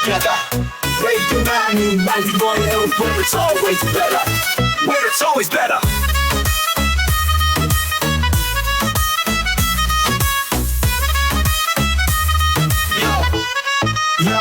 together. Radio 91 where it's always better. Where it's always better. Yo,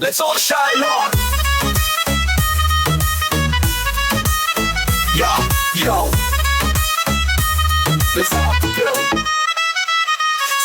Let's all shine on. Yo, let's all go.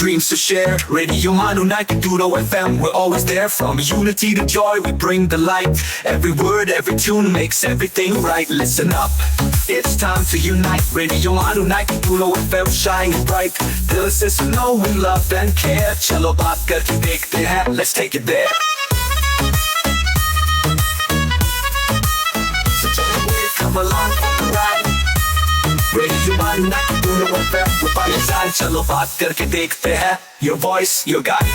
dreams to share. Radio Manu Nike Duro FM, we're always there. From unity to joy, we bring the light. Every word, every tune makes everything right. Listen up, it's time to unite. Radio Manu Nike Duro FM, shining bright. Dill se suno, we love and care. Chalo baat karke dekhte hain, let's take it there. So come along for the ride. Radio Manu Nike Duro FM, we're by your side. Chalo baat karke dekhte hain. Your voice, your guide.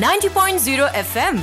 90.0 FM.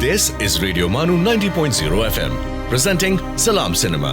This is Radio Manu 90.0 FM, presenting Salam Cinema.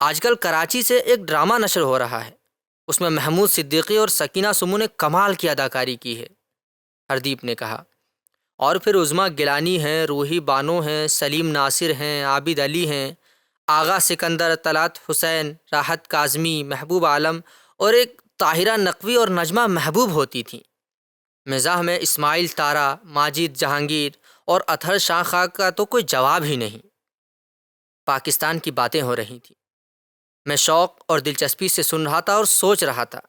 آج کل کراچی سے ایک drama نشر ہو رہا ہے، اس میں محمود صدیقی اور سکینہ سمو نے کمال کی اداکاری کی ہے، ہردیپ نے کہا۔ اور پھر عظمیٰ گیلانی ہیں، روحی بانو ہیں، سلیم ناصر ہیں، عابد علی ہیں، آغا سکندر، طلعت حسین، راحت کاظمی، محبوب عالم اور ایک طاہرہ نقوی اور نجمہ محبوب ہوتی تھیں۔ مزاح میں اسماعیل تارا، ماجد جہانگیر اور اطہر شاہ خاں کا تو کوئی جواب ہی نہیں۔ پاکستان کی باتیں ہو رہی تھیں، میں شوق اور دلچسپی سے سن رہا تھا اور سوچ رہا تھا،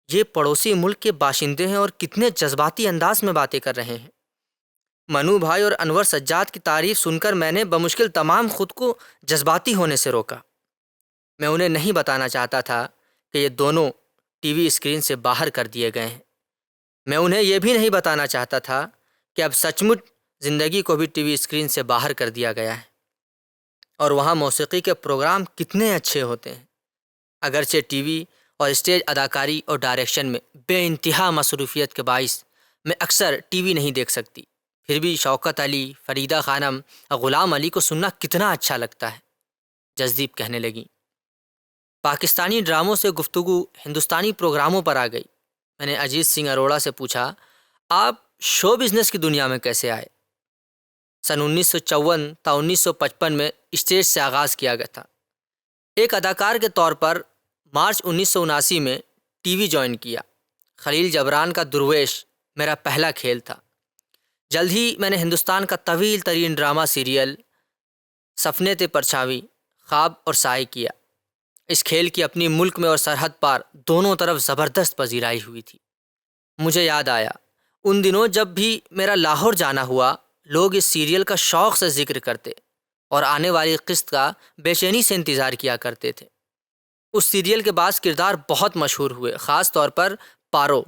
یہ پڑوسی ملک کے باشندے ہیں اور کتنے جذباتی انداز میں باتیں کر رہے ہیں۔ منو بھائی اور انور سجاد کی تعریف سن کر میں نے بمشکل تمام خود کو جذباتی ہونے سے روکا۔ میں انہیں نہیں بتانا چاہتا تھا کہ یہ دونوں ٹی وی اسکرین سے باہر کر دیے گئے ہیں۔ میں انہیں یہ بھی نہیں بتانا چاہتا تھا کہ اب سچ مچ زندگی کو بھی ٹی وی اسکرین سے باہر کر دیا گیا ہے، اور وہاں موسیقی کے پروگرام کتنے اچھے ہوتے ہیں۔ اگرچہ ٹی وی اور اسٹیج اداکاری اور ڈائریکشن میں بے انتہا مصروفیت کے باعث میں اکثر ٹی وی نہیں دیکھ سکتی، پھر بھی شوکت علی، فریدہ خانم اور غلام علی کو سننا کتنا اچھا لگتا ہے، جزدیپ کہنے لگیں۔ پاکستانی ڈراموں سے گفتگو ہندوستانی پروگراموں پر آ گئی۔ میں نے اجیت سنگھ اروڑہ سے پوچھا، آپ شو بزنس کی دنیا میں کیسے آئے؟ سن 1954 تا 1955 میں اسٹیج سے آغاز کیا گیا تھا۔ ایک اداکار کے طور پر مارچ 1979 میں ٹی وی جوائن کیا۔ خلیل جبران کا درویش میرا پہلا کھیل تھا۔ جلد ہی میں نے ہندوستان کا طویل ترین ڈرامہ سیریل سفنے تے پرچھاویں، خواب اور سائے کیا۔ اس کھیل کی اپنی ملک میں اور سرحد پار دونوں طرف زبردست پذیرائی ہوئی تھی۔ مجھے یاد آیا ان دنوں جب بھی میرا لاہور جانا ہوا، لوگ اس سیریل کا شوق سے ذکر کرتے اور آنے والی قسط کا بے چینی سے انتظار کیا کرتے تھے۔ اس سیریل کے بعض کردار بہت مشہور ہوئے، خاص طور پر پارو۔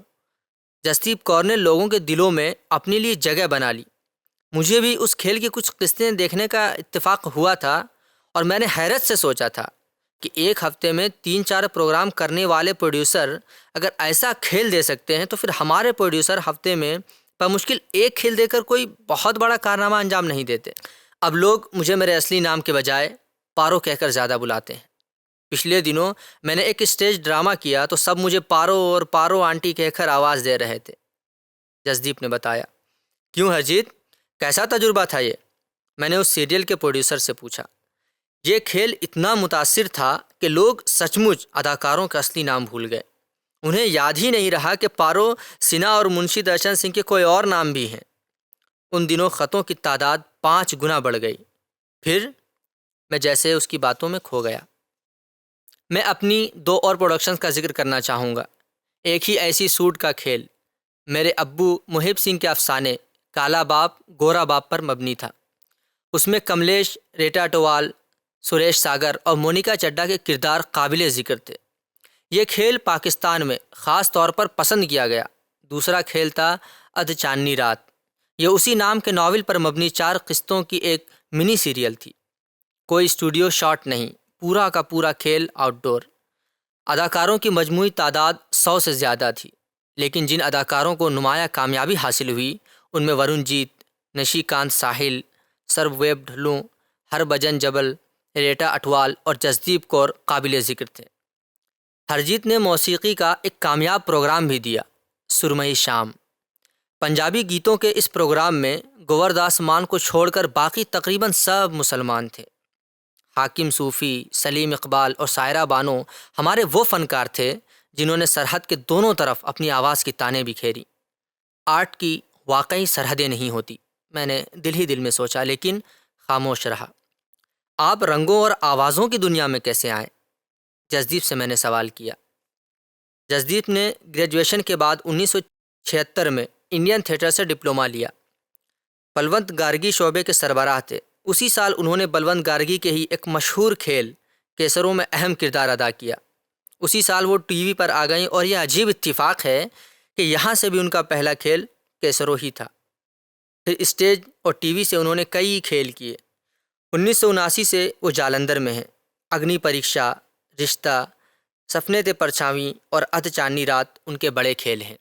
جسدیپ کور نے لوگوں کے دلوں میں اپنے لیے جگہ بنا لی۔ مجھے بھی اس کھیل کی کچھ قسطیں دیکھنے کا اتفاق ہوا تھا، اور میں نے حیرت سے سوچا تھا کہ ایک ہفتے میں 3-4 پروگرام کرنے والے پروڈیوسر اگر ایسا کھیل دے سکتے ہیں تو پھر ہمارے پروڈیوسر ہفتے میں بمشکل ایک کھیل دے کر کوئی بہت بڑا کارنامہ انجام نہیں دیتے۔ اب لوگ مجھے میرے اصلی نام کے بجائے پارو کہہ کر زیادہ بلاتے ہیں۔ پچھلے دنوں میں نے ایک اسٹیج ڈرامہ کیا تو سب مجھے پارو اور پارو آنٹی کہہ کر آواز دے رہے تھے، جسدیپ نے بتایا۔ کیوں ہرجیت، کیسا تجربہ تھا یہ؟ میں نے اس سیریل کے پروڈیوسر سے پوچھا۔ یہ کھیل اتنا متاثر تھا کہ لوگ سچ مچ اداکاروں کا اصلی نام بھول گئے۔ انہیں یاد ہی نہیں رہا کہ پارو، سنہا اور منشی درشن سنگھ کے کوئی اور نام بھی ہیں۔ ان دنوں خطوں کی تعداد 5 گنا بڑھ گئی۔ پھر میں جیسے اس کی باتوں میں کھو گیا۔ میں اپنی 2 اور پروڈکشنز کا ذکر کرنا چاہوں گا۔ ایک ہی ایسی سوٹ کا کھیل میرے ابو محب سنگھ کے افسانے کالا باپ گورا باپ پر مبنی تھا۔ اس میں کملیش، ریٹا ٹوال، سریش ساگر اور مونیکا چڈھا کے کردار قابل ذکر تھے۔ یہ کھیل پاکستان میں خاص طور پر پسند کیا گیا۔ دوسرا کھیل تھا ادھ چاندنی رات۔ یہ اسی نام کے ناول پر مبنی 4 قسطوں کی ایک منی سیریل تھی۔ کوئی اسٹوڈیو شاٹ نہیں، پورا کا پورا کھیل آؤٹ ڈور۔ اداکاروں کی مجموعی تعداد 100 سے زیادہ تھی، لیکن جن اداکاروں کو نمایاں کامیابی حاصل ہوئی ان میں ورون جیت، نشی کانت ساحل، سرب ویب ڈھلوں، ہربھجن جبل، ریٹا اٹوال اور جسدیپ کور قابل ذکر تھے۔ ہرجیت نے موسیقی کا ایک کامیاب پروگرام بھی دیا، سرمئی شام۔ پنجابی گیتوں کے اس پروگرام میں گورداس مان کو چھوڑ کر باقی تقریباً سب مسلمان تھے۔ حاکم صوفی، سلیم اقبال اور سائرہ بانو ہمارے وہ فنکار تھے جنہوں نے سرحد کے دونوں طرف اپنی آواز کی تانیں بکھیری۔ آرٹ کی واقعی سرحدیں نہیں ہوتی، میں نے دل ہی دل میں سوچا، لیکن خاموش رہا۔ آپ رنگوں اور آوازوں کی دنیا میں کیسے آئیں؟ جسدیپ سے میں نے سوال کیا۔ جسدیپ نے گریجویشن کے بعد 1976 میں انڈین تھیٹر سے ڈپلومہ لیا۔ بلونت گارگی شعبے کے سربراہ تھے۔ اسی سال انہوں نے بلونت گارگی کے ہی ایک مشہور کھیل کیسروں میں اہم کردار ادا کیا۔ اسی سال وہ ٹی وی پر آ گئیں، اور یہ عجیب اتفاق ہے کہ یہاں سے بھی ان کا پہلا کھیل کیسروں ہی تھا۔ پھر اسٹیج اور ٹی وی سے انہوں نے کئی کھیل کیے۔ 1979 سے وہ جالندھر میں ہیں۔ اگنی پریکشا، رشتہ، سفنے تے پرچھاویں اور ادھ چاندنی رات ان کے بڑے کھیل ہیں۔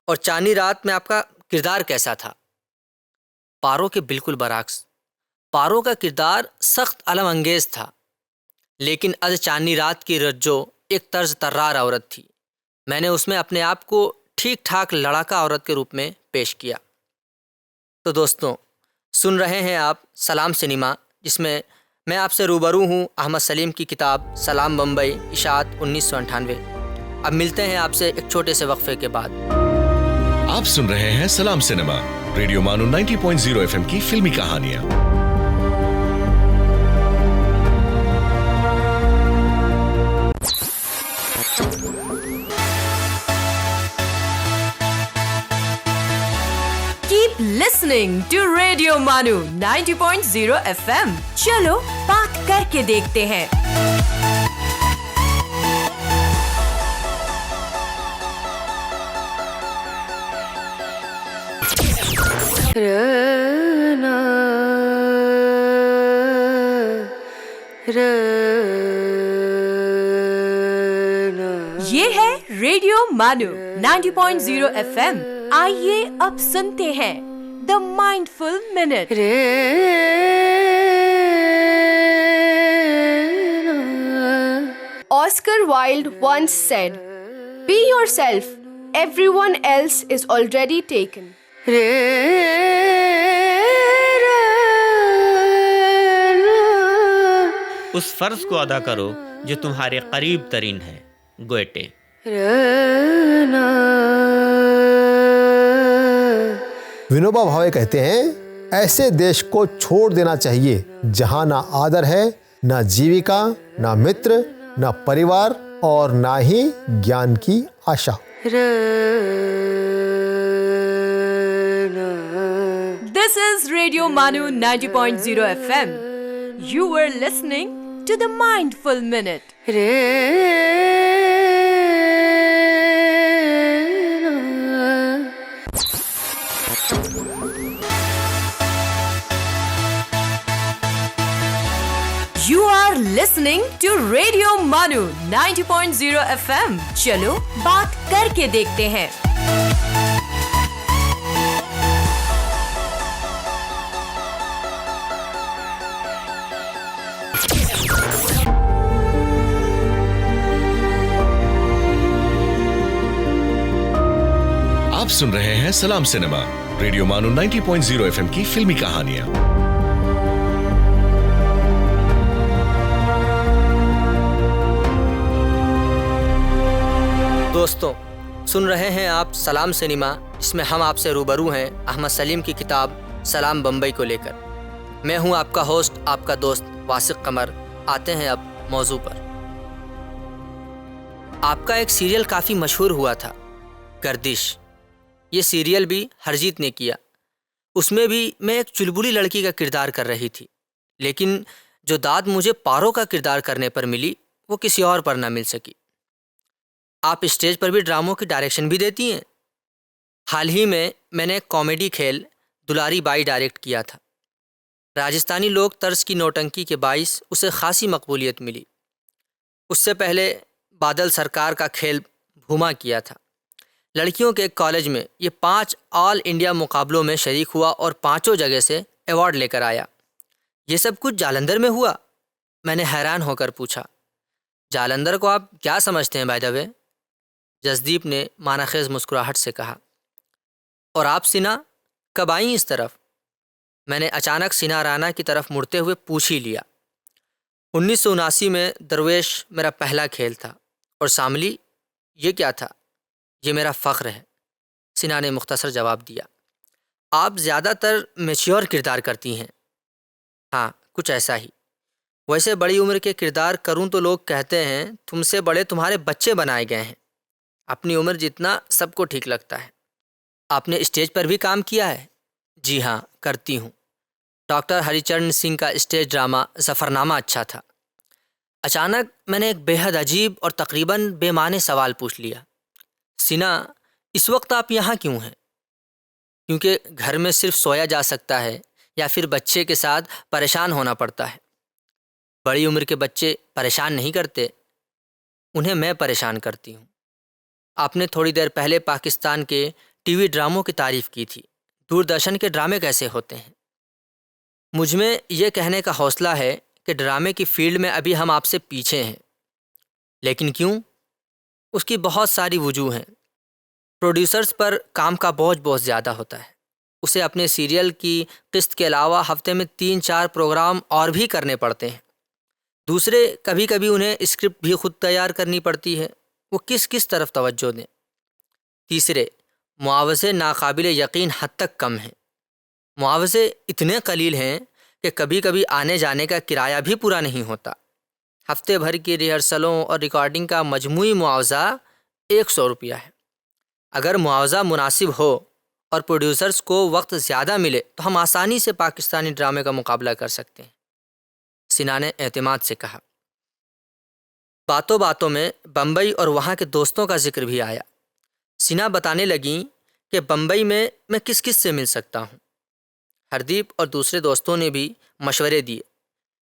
اور چاندنی رات میں آپ کا کردار کیسا تھا؟ پارو کے بالکل برعکس۔ پارو کا کردار سخت الم انگیز تھا۔ لیکن از چاندنی رات کی رجو ایک طرز ترار عورت تھی. میں نے اس میں اپنے آپ کو ٹھیک ٹھاک لڑاکا عورت کے روپ میں پیش کیا. تو دوستوں، سن رہے ہیں آپ سلام سنیما، جس میں میں آپ سے روبرو ہوں احمد سلیم کی کتاب سلام بمبئی اشاعت 1998. اب ملتے ہیں آپ سے ایک چھوٹے سے وقفے کے بعد. آپ سن رہے ہیں سلام سنیما، ریڈیو مانو 90.0 FM کی فلمی کہانیاں. Keep listening to Radio Manu 90.0 FM. چلو بات کر کے دیکھتے ہیں. یہ ہے ریڈیو مانو 90.0 FM. آئیے اب سنتے ہیں the mindful minute. Oscar Wilde once said, "Be yourself, everyone else is already taken." اس فرض کو ادا کرو جو تمہارے قریب ترین ہے. گوئٹے. ونوبا بھاوے کہتے ہیں، ایسے دیش کو چھوڑ دینا چاہیے جہاں نہ آدر ہے، نہ جیوکا، نہ متر، نہ پریوار اور نہ ہی گیان کی آشا. This is Radio Manu 90.0 FM. You were listening to the Mindful Minute. You are listening to Radio Manu 90.0 FM. چلو بات کر کے دیکھتے ہیں. آپ سن رہے ہیں سلام سنیما، ریڈیو مانو 90.0 FM کی فلمی کہانیاں. دوستوں، سن رہے ہیں آپ سلام سنیما، جس میں ہم آپ سے روبرو ہیں احمد سلیم کی کتاب سلام بمبئی کو لے کر. میں ہوں آپ کا ہوسٹ، آپ کا دوست واسق قمر. آتے ہیں اب موضوع پر. آپ کا ایک سیریل کافی مشہور ہوا تھا، گردش. یہ سیریل بھی ہرجیت نے کیا. اس میں بھی میں ایک چلبلی لڑکی کا کردار کر رہی تھی، لیکن جو داد مجھے پارو کا کردار کرنے پر ملی وہ کسی اور پر نہ مل سکی. آپ اسٹیج پر بھی ڈراموں کی ڈائریکشن بھی دیتی ہیں. حال ہی میں نے ایک کامیڈی کھیل دلاری بائی ڈائریکٹ کیا تھا. راجستھانی لوک طرز کی نوٹنکی کے باعث اسے خاصی مقبولیت ملی. اس سے پہلے بادل سرکار کا کھیل بھوما کیا تھا. لڑکیوں کے ایک کالج میں یہ 5 آل انڈیا مقابلوں میں شریک ہوا اور 5 جگہ سے ایوارڈ لے کر آیا. یہ سب کچھ جالندھر میں ہوا؟ میں نے حیران ہو کر پوچھا. جالندھر کو آپ کیا سمجھتے ہیں بائی دا وے؟ جسدیپ نے معنی خیز مسکراہٹ سے کہا. اور آپ سنا کب آئیں اس طرف؟ میں نے اچانک سنا رانا کی طرف مڑتے ہوئے پوچھ ہی لیا. 1979 میں درویش میرا پہلا کھیل تھا. اور ساملی یہ کیا تھا؟ یہ میرا فخر ہے، سنا نے مختصر جواب دیا. آپ زیادہ تر میچیور کردار کرتی ہیں. ہاں، کچھ ایسا ہی. ویسے بڑی عمر کے کردار کروں تو لوگ کہتے ہیں تم سے بڑے تمہارے بچے بنائے گئے ہیں. اپنی عمر جتنا سب کو ٹھیک لگتا ہے. آپ نے اسٹیج پر بھی کام کیا ہے؟ جی ہاں، کرتی ہوں. ڈاکٹر ہری چرن سنگھ کا اسٹیج ڈرامہ ظفرنامہ اچھا تھا. اچانک میں نے ایک بے حد عجیب اور تقریباً بے معنی سوال پوچھ لیا. سنا، اس وقت آپ یہاں کیوں ہیں؟ کیونکہ گھر میں صرف سویا جا سکتا ہے یا پھر بچے کے ساتھ پریشان ہونا پڑتا ہے. بڑی عمر کے بچے پریشان نہیں کرتے، انہیں میں پریشان کرتی ہوں. آپ نے تھوڑی دیر پہلے پاکستان کے ٹی وی ڈراموں کی تعریف کی تھی. دوردرشن کے ڈرامے کیسے ہوتے ہیں؟ مجھ میں یہ کہنے کا حوصلہ ہے کہ ڈرامے کی فیلڈ میں ابھی ہم آپ سے پیچھے ہیں، لیکن کیوں؟ اس کی بہت ساری وجوہ ہیں۔ پروڈیوسرز پر کام کا بوجھ بہت زیادہ ہوتا ہے، اسے اپنے سیریل کی قسط کے علاوہ ہفتے میں 3-4 پروگرام اور بھی کرنے پڑتے ہیں۔ دوسرے، کبھی کبھی انہیں اسکرپٹ بھی خود تیار کرنی پڑتی ہے، وہ کس طرف توجہ دیں۔ تیسرے، معاوضے ناقابل یقین حد تک کم ہیں، معاوضے اتنے قلیل ہیں کہ کبھی کبھی آنے جانے کا کرایہ بھی پورا نہیں ہوتا۔ ہفتے بھر کی ریہرسلوں اور ریکارڈنگ کا مجموعی معاوضہ 100 روپیہ ہے۔ اگر معاوضہ مناسب ہو اور پروڈیوسرز کو وقت زیادہ ملے تو ہم آسانی سے پاکستانی ڈرامے کا مقابلہ کر سکتے ہیں، سنا نے اعتماد سے کہا۔ باتوں باتوں میں بمبئی اور وہاں کے دوستوں کا ذکر بھی آیا۔ سنا بتانے لگیں کہ بمبئی میں کس سے مل سکتا ہوں۔ ہردیپ اور دوسرے دوستوں نے بھی مشورے دیے۔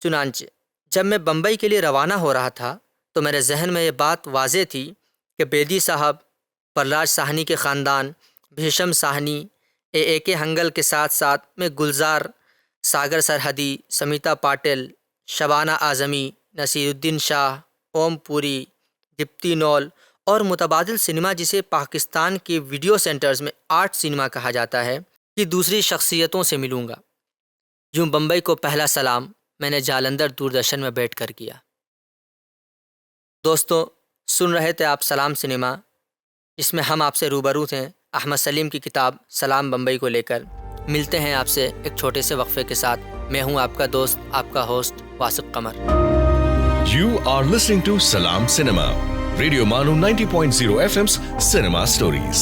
چنانچہ جب میں بمبئی کے لیے روانہ ہو رہا تھا تو میرے ذہن میں یہ بات واضح تھی کہ بیدی صاحب، پرلاج ساہنی کے خاندان، بھیشم ساہنی، اے کے ہنگل کے ساتھ ساتھ میں گلزار، ساگر سرحدی، سمیتا پاٹل، شبانہ اعظمی، نصیر الدین شاہ، اوم پوری، دپتی نول اور متبادل سنیما، جسے پاکستان کے ویڈیو سینٹرز میں آرٹ سنیما کہا جاتا ہے، کی دوسری شخصیتوں سے ملوں گا۔ یوں بمبئی کو پہلا سلام میں نے جالندھر دوردرشن میں بیٹھ کر کیا۔ دوستو، سن رہے تھے آپ سلام سنیما، جس میں ہم آپ سے روبرو تھے احمد سلیم کی کتاب سلام بمبئی کو لے کر۔ ملتے ہیں آپ سے ایک چھوٹے سے وقفے کے ساتھ۔ میں ہوں آپ کا دوست، آپ کا host Wasiq Qamar. You are listening to Salam Cinema, Radio Manu 90.0 FM's Cinema Stories.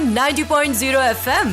90.0 FM।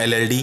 LLD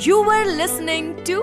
You were listening to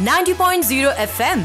90.0 FM।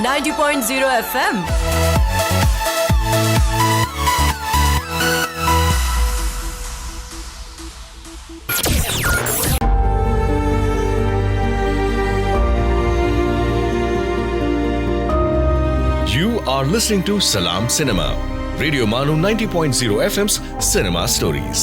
90.0 FM। You are listening to Salam Cinema, Radio Manu 90.0 FM's Cinema Stories.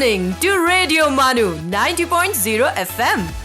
listening to Radio Manu 90.0 FM.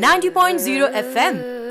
90.0 FM.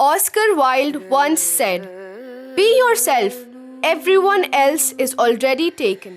Oscar Wilde once said, "Be yourself, everyone else is already taken."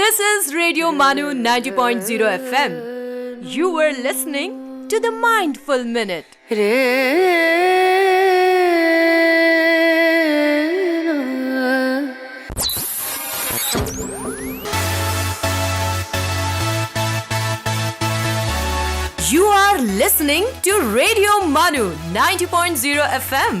This is Radio Manu 90.0 FM. You were listening to the Mindful Minute. You are listening to Radio Manu 90.0 FM.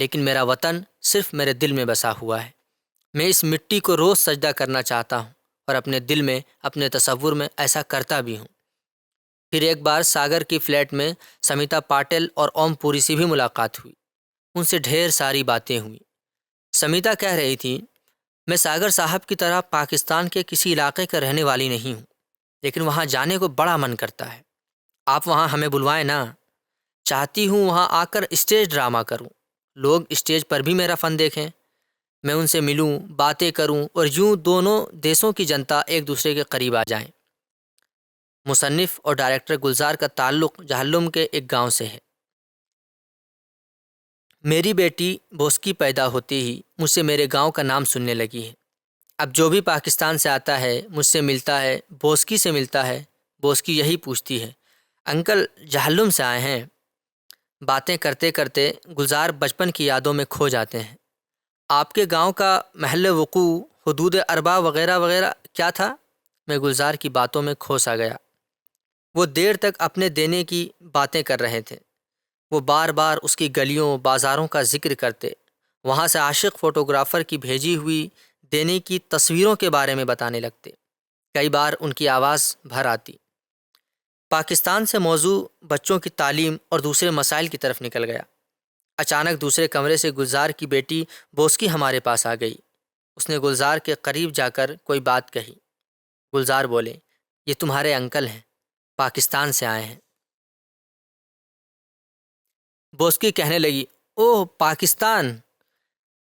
لیکن میرا وطن صرف میرے دل میں بسا ہوا ہے۔ میں اس مٹی کو روز سجدہ کرنا چاہتا ہوں اور اپنے دل میں، اپنے تصور میں ایسا کرتا بھی ہوں۔ پھر ایک بار ساگر کی فلیٹ میں سمیتا پاٹل اور اوم پوری سے بھی ملاقات ہوئی۔ ان سے ڈھیر ساری باتیں ہوئیں۔ سمیتا کہہ رہی تھی، میں ساگر صاحب کی طرح پاکستان کے کسی علاقے کا رہنے والی نہیں ہوں، لیکن وہاں جانے کو بڑا من کرتا ہے۔ آپ وہاں ہمیں بلوائیں نا۔ چاہتی ہوں وہاں آ کر اسٹیج ڈرامہ کروں، لوگ اسٹیج پر بھی میرا فن دیکھیں، میں ان سے ملوں، باتیں کروں اور یوں دونوں دیسوں کی جنتا ایک دوسرے کے قریب آ جائیں۔ مصنف اور ڈائریکٹر گلزار کا تعلق جہلم کے ایک گاؤں سے ہے۔ میری بیٹی بوسکی پیدا ہوتے ہی مجھ سے میرے گاؤں کا نام سننے لگی ہے۔ اب جو بھی پاکستان سے آتا ہے، مجھ سے ملتا ہے، بوسکی سے ملتا ہے، بوسکی یہی پوچھتی ہے، انکل جہلم سے آئے ہیں؟ باتیں کرتے کرتے گلزار بچپن کی یادوں میں کھو جاتے ہیں۔ آپ کے گاؤں کا محل وقوع، حدود اربا وغیرہ وغیرہ کیا تھا؟ میں گلزار کی باتوں میں کھو سا گیا۔ وہ دیر تک اپنے دینے کی باتیں کر رہے تھے۔ وہ بار بار اس کی گلیوں، بازاروں کا ذکر کرتے، وہاں سے عاشق فوٹوگرافر کی بھیجی ہوئی دینے کی تصویروں کے بارے میں بتانے لگتے۔ کئی بار ان کی آواز بھر آتی۔ پاکستان سے موضوع بچوں کی تعلیم اور دوسرے مسائل کی طرف نکل گیا۔ اچانک دوسرے کمرے سے گلزار کی بیٹی بوسکی ہمارے پاس آ گئی۔ اس نے گلزار کے قریب جا کر کوئی بات کہی۔ گلزار بولے، یہ تمہارے انکل ہیں، پاکستان سے آئے ہیں۔ بوسکی کہنے لگی، اوہ پاکستان!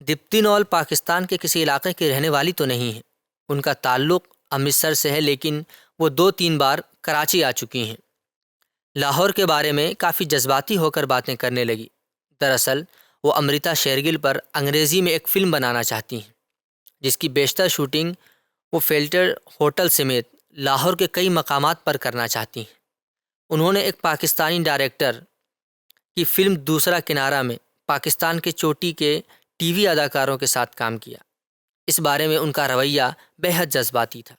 دپتی نول پاکستان کے کسی علاقے کی رہنے والی تو نہیں ہے۔ ان کا تعلق امرتسر سے ہے، لیکن وہ 2-3 بار کراچی آ چکی ہیں۔ لاہور کے بارے میں کافی جذباتی ہو کر باتیں کرنے لگی۔ دراصل وہ امرتا شیرگل پر انگریزی میں ایک فلم بنانا چاہتی ہیں، جس کی بیشتر شوٹنگ وہ فلٹر ہوٹل سمیت لاہور کے کئی مقامات پر کرنا چاہتی ہیں۔ انہوں نے ایک پاکستانی ڈائریکٹر کی فلم دوسرا کنارہ میں پاکستان کے چوٹی کے ٹی وی اداکاروں کے ساتھ کام کیا۔ اس بارے میں ان کا رویہ بے حد جذباتی تھا۔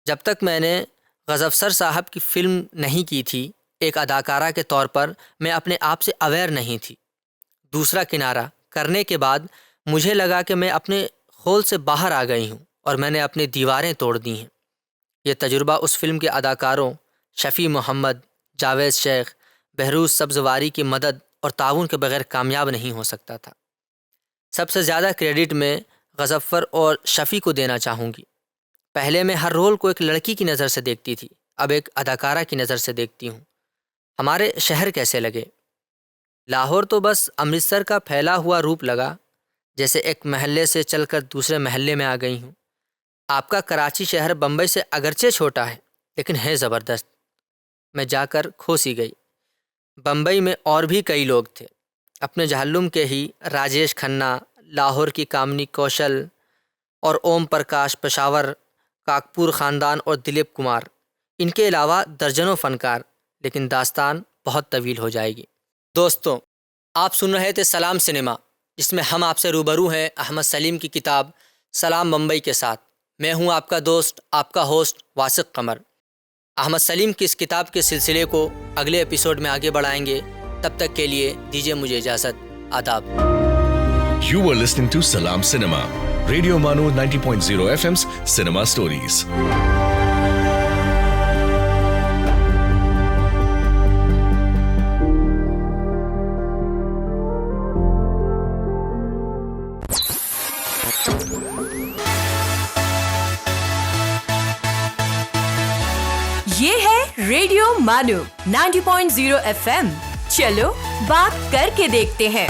جب تک میں نے غضفسر صاحب کی فلم نہیں کی تھی، ایک اداکارہ کے طور پر میں اپنے آپ سے اویئر نہیں تھی۔ دوسرا کنارہ کرنے کے بعد مجھے لگا کہ میں اپنے خول سے باہر آ گئی ہوں اور میں نے اپنی دیواریں توڑ دی ہیں۔ یہ تجربہ اس فلم کے اداکاروں شفیع محمد، جاوید شیخ، بہروز سبزواری کی مدد اور تعاون کے بغیر کامیاب نہیں ہو سکتا تھا۔ سب سے زیادہ کریڈٹ میں غضفر اور شفیع کو دینا چاہوں گی۔ پہلے میں ہر رول کو ایک لڑکی کی نظر سے دیکھتی تھی، اب ایک اداکارہ کی نظر سے دیکھتی ہوں۔ ہمارے شہر کیسے لگے؟ لاہور تو بس امرتسر کا پھیلا ہوا روپ لگا، جیسے ایک محلے سے چل کر دوسرے محلے میں آ گئی ہوں۔ آپ کا کراچی شہر بمبئی سے اگرچہ چھوٹا ہے، لیکن ہے زبردست۔ میں جا کر کھو سی گئی۔ بمبئی میں اور بھی کئی لوگ تھے، اپنے جہلم کے ہی راجیش کھنہ، لاہور کی کامنی کوشل اور اوم پرکاش پشاور، کاکپور خاندان اور دلیپ کمار، ان کے علاوہ درجنوں فنکار، لیکن داستان بہت طویل ہو جائے گی۔ دوستوں، آپ سن رہے تھے سلام سنیما، جس میں ہم آپ سے روبرو ہیں احمد سلیم کی کتاب سلام بمبئی کے ساتھ۔ میں ہوں آپ کا دوست، آپ کا ہوسٹ واسق قمر۔ احمد سلیم کی اس کتاب کے سلسلے کو اگلے ایپیسوڈ میں آگے بڑھائیں گے۔ تب تک کے لیے دیجیے مجھے اجازت۔ آداب۔ You were listening to Salam Cinema, Radio Manu 90.0 FM's Cinema Stories. یہ ہے ریڈیو مانو 90.0 FM۔ چلو بات کر کے دیکھتے ہیں۔